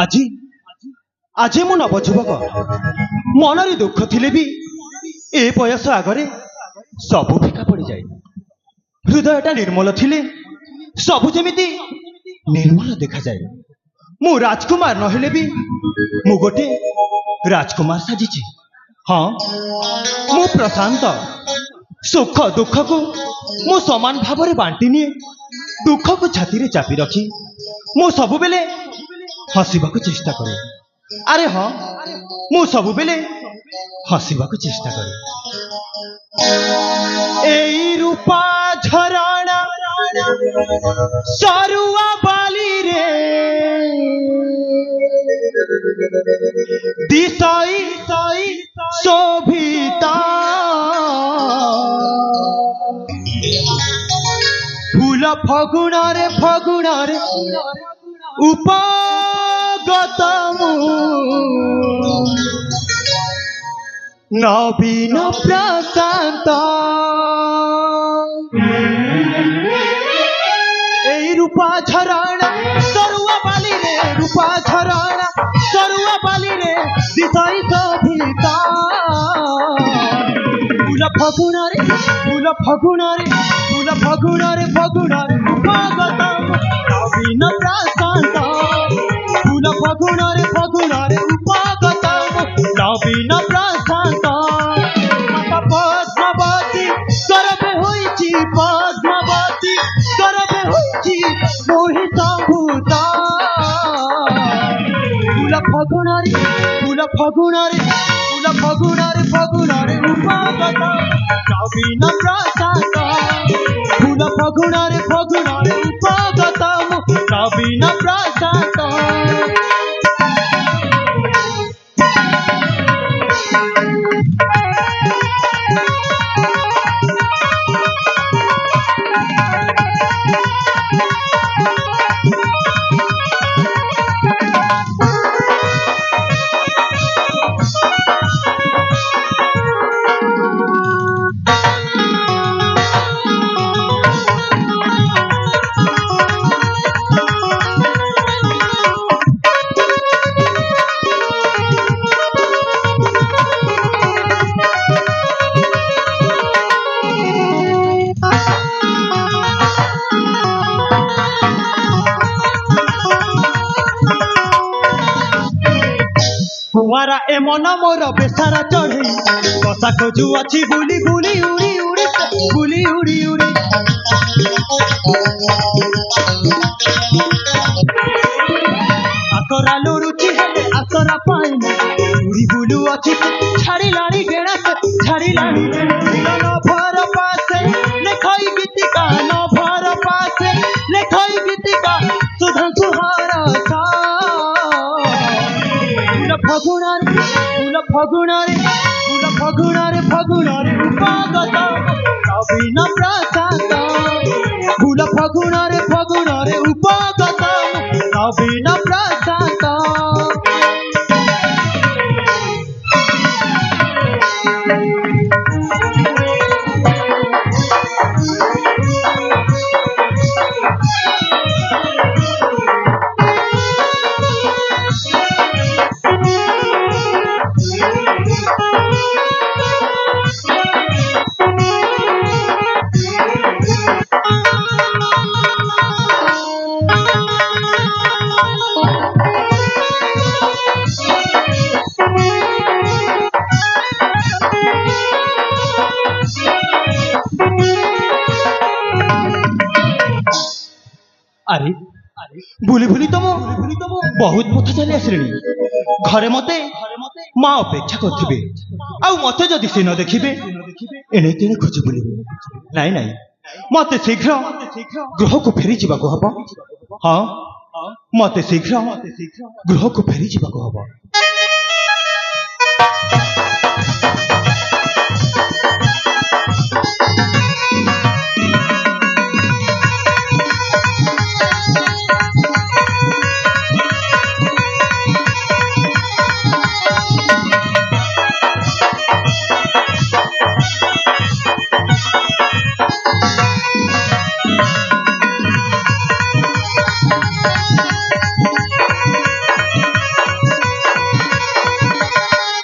আজি আজি মো নবযুবক মନରେ দুঃখ थिले भी ए बयस आगरे सबु फिका पड़ जाए। हृदयटा निर्मल थिले सबु जेमिति निर्मल देखा जाए। मु राजकुमार नहेले भी मु गोटे राजकुमार साजिछि। हाँ मु प्रशांत सुख दुख को मु समान भाव में बांटी निए। दुख को छाती रे चापी रखी मु सबु बेले हसीबा को चेष्टा करे। अरे हाँ मु सबु बेले हसीबा को चेष्टा करे। एई रूपा झरणा सरुआ बाली रे दिशाई शोभिता फूल फगुणारे उपगतम नवीन प्रशांत एई रूपा झरणा सरुआ बाली रे रूपा झरणा सरुआ बाली रे दिशाई शोभिता फूल फगुणारे उपगतम नवीन प्रशांत फूल फगुणारे उपगतम नवीन प्रशांत पद्मावती करबे होइछि पद्मावती करबे होइछि मोहित भूता फूल फगुणारे उपगतम नवीन प्रशांत फूल फगुणारे उपगतम नवीन प्रशांत। कुआरा ए मन मोर बेसारा चढ़े बसा खोजु अच्छी बुली बुली उड़ी उड़ी बुली उड़ी उड़ी आकरा लुरुची हेले आकरा पाइना उड़ी बुलू अच्छी छाड़ी लाड़ी गेड़ा छाड़ी लाड़ी न भर पासे लेखाई गीतिका न भर पासे लेखाई गीतिका सुधा सुहारा सा फगुणारे उपगतम नवीन प्रशांत फूल फगुणारे उपगतम नवीन प्रशांत। अरे बुली बुली तो बहुत पथ चली आसली घरे मते ମା ଅପେକ୍ଷା କରିଥିବେ ଆଉ ମତେ ଯଦି ସେ ନ ଦେଖିବେ ଏଣେ ତେଣେ ଖୋଜି ବୁଲିବେ। ନାଇଁ ନାଇଁ ମତେ ଶୀଘ୍ର ଗୃହକୁ ଫେରି ଯିବାକୁ ହବ। ହଁ ମତେ ଶୀଘ୍ର ଗୃହକୁ ଫେରି ଯିବାକୁ ହବ।